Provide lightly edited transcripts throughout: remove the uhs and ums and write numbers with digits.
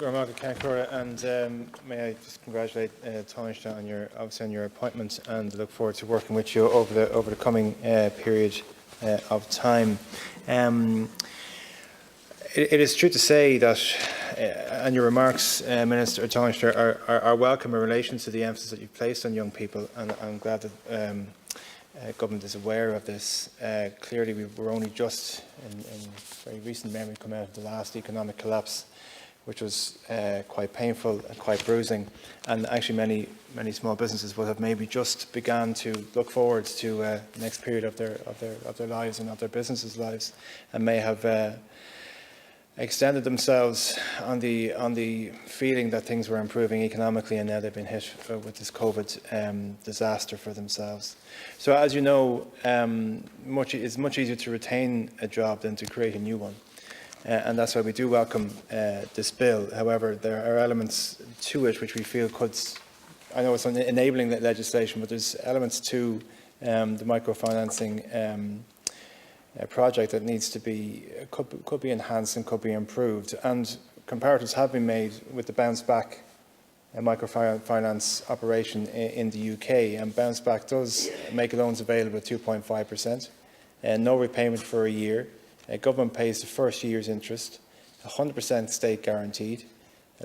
And may I just congratulate Tánaiste on your appointment, and look forward to working with you over the coming period of time. It is true to say that, and your remarks, Minister Tánaiste, are welcome in relation to the emphasis that you've placed on young people, and I'm glad that government is aware of this. Clearly, we were only just in very recent memory come out of the last economic collapse, which was quite painful and quite bruising, and actually many small businesses will have maybe just begun to look forward to the next period of their lives and of their businesses' lives, and may have extended themselves on the feeling that things were improving economically, and now they've been hit with this COVID disaster for themselves. So, as you know, it's much easier to retain a job than to create a new one. And that's why we do welcome this bill. However, there are elements to it which we feel could, I know it's enabling legislation, but there's elements to the microfinancing project that needs to be, could be enhanced and could be improved. And comparatives have been made with the Bounce Back microfinance operation in the UK, and Bounce Back does make loans available at 2.5%, no repayment for a year. Government pays the first year's interest, 100% state guaranteed,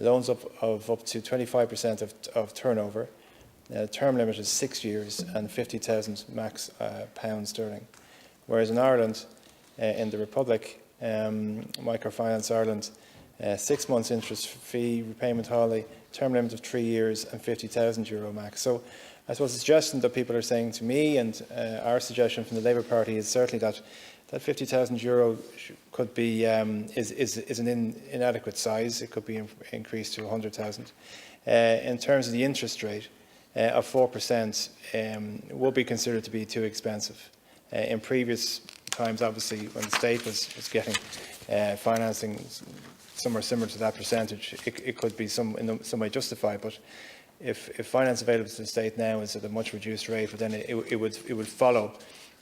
loans of up to 25% of turnover. Term limit is 6 years and 50,000 max pounds sterling. Whereas in Ireland, in the Republic, Microfinance Ireland, 6 months interest fee, repayment holiday, term limit of 3 years and €50,000 max. So I suppose the suggestion that people are saying to me, and our suggestion from the Labour Party, is certainly that €50,000 could be is an inadequate size. It could be increased to 100,000. In terms of the interest rate of 4%, will be considered to be too expensive. In previous times, obviously, when the state was getting financing somewhere similar to that percentage, it could be in some way justified. But if finance available to the state now is at a much reduced rate, but then it would follow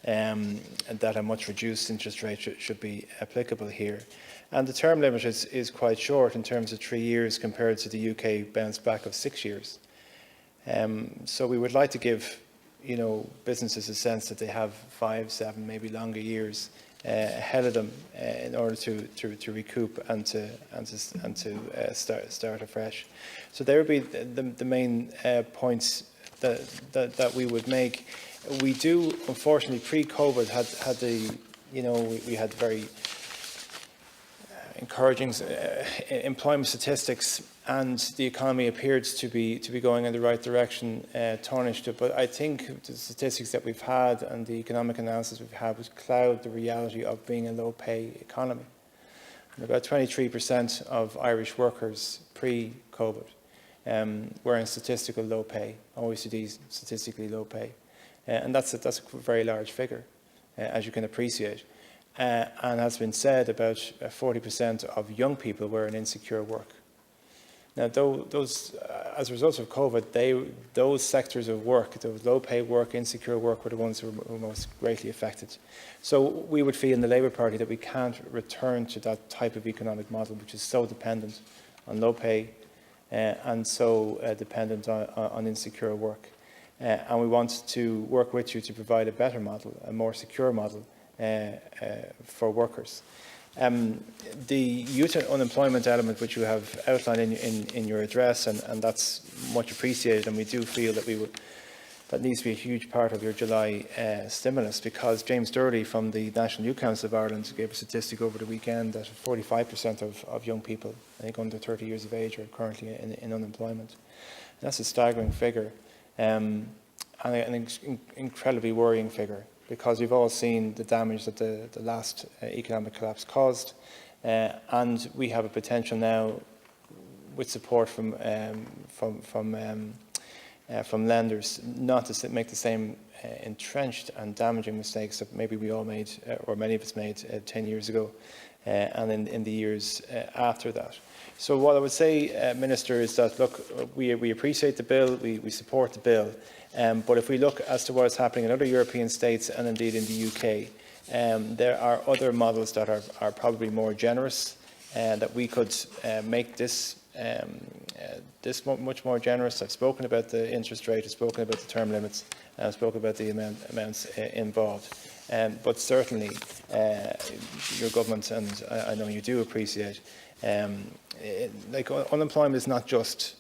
and that a much reduced interest rate should be applicable here. And the term limit is quite short in terms of 3 years compared to the UK bounce back of 6 years. So we would like to give businesses a sense that they have 5, 7, maybe longer years ahead of them in order to recoup and to start afresh. So there would be the main points that we would make. We do, unfortunately, pre-COVID we had very encouraging employment statistics, and the economy appeared to be going in the right direction, tarnished. But I think the statistics that we've had and the economic analysis we've had would cloud the reality of being a low-pay economy. And about 23% of Irish workers pre-COVID were in statistical low pay, OECD statistically low pay. And that's a very large figure, as you can appreciate. And as been said, about 40% of young people were in insecure work. Now, those, as a result of COVID, those sectors of work, those low-paid work, insecure work, were the ones who were most greatly affected. So we would feel in the Labour Party that we can't return to that type of economic model, which is so dependent on low pay and so dependent on insecure work. And we want to work with you to provide a better model, a more secure model for workers. The youth unemployment element, which you have outlined in your address, and that's much appreciated, and we do feel that that needs to be a huge part of your July stimulus, because James Durley from the National Youth Council of Ireland gave a statistic over the weekend that 45% of young people, I think under 30 years of age, are currently in unemployment. And that's a staggering figure, and an incredibly worrying figure, because we've all seen the damage that the last economic collapse caused, and we have a potential now, with support from lenders, not to make the same entrenched and damaging mistakes that maybe we all made, or many of us made 10 years ago, and in the years after that. So what I would say, Minister, is that, look, we appreciate the bill, we support the bill, but if we look as to what is happening in other European states and indeed in the UK, there are other models that are probably more generous, that we could make this this much more generous. I've spoken about the interest rate, I've spoken about the term limits, and I've spoken about the amounts involved. But certainly, your government, and I know you do appreciate, unemployment is not just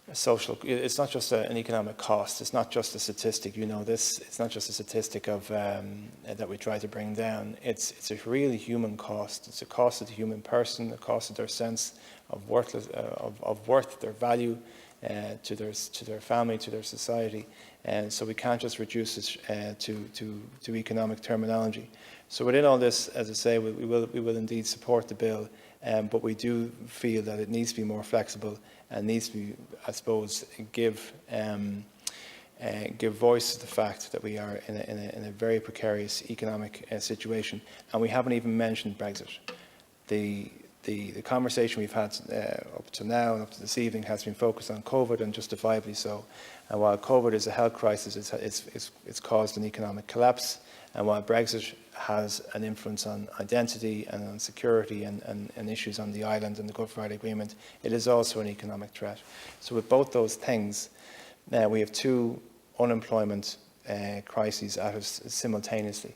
it's not just an economic cost. It's not just a statistic. You know this. It's not just a statistic of that we try to bring down. It's a really human cost. It's a cost of the human person, a cost of their sense of worth, their value to their family, to their society. And so we can't just reduce it to economic terminology. So within all this, as I say, we will indeed support the bill, but we do feel that it needs to be more flexible and needs to be, I suppose, give voice to the fact that we are in a very precarious economic situation, and we haven't even mentioned Brexit. The conversation we've had up to now and up to this evening has been focused on COVID, and justifiably so. And while COVID is a health crisis, it's caused an economic collapse. And while Brexit has an influence on identity and on security and issues on the island and the Good Friday Agreement, it is also an economic threat. So with both those things, we have two unemployment crises at us simultaneously.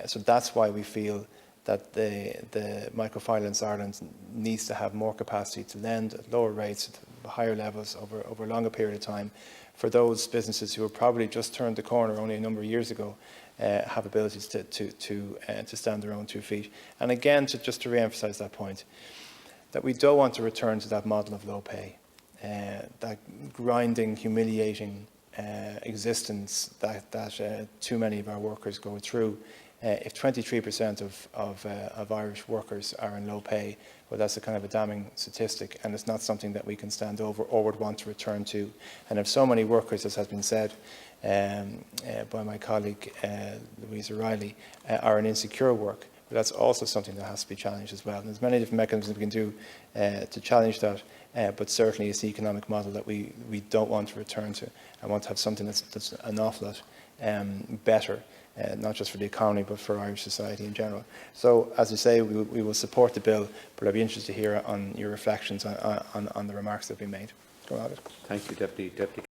So that's why we feel that the Microfinance Ireland needs to have more capacity to lend at lower rates, at higher levels over a longer period of time, for those businesses who have probably just turned the corner only a number of years ago, have abilities to stand their own 2 feet. And again, just to re-emphasise that point, that we don't want to return to that model of low pay, that grinding, humiliating existence that too many of our workers go through. If 23% of Irish workers are in low pay, well, that's a kind of a damning statistic, and it's not something that we can stand over or would want to return to. And if so many workers, as has been said by my colleague Louise O'Reilly, are in insecure work, but that's also something that has to be challenged as well. And there's many different mechanisms we can do to challenge that, but certainly it's the economic model that we don't want to return to. I want to have something that's an awful lot better, not just for the economy, but for Irish society in general. So, as I say, we will support the bill, but I'd be interested to hear on your reflections on the remarks that have been made. Go ahead. Thank you, Deputy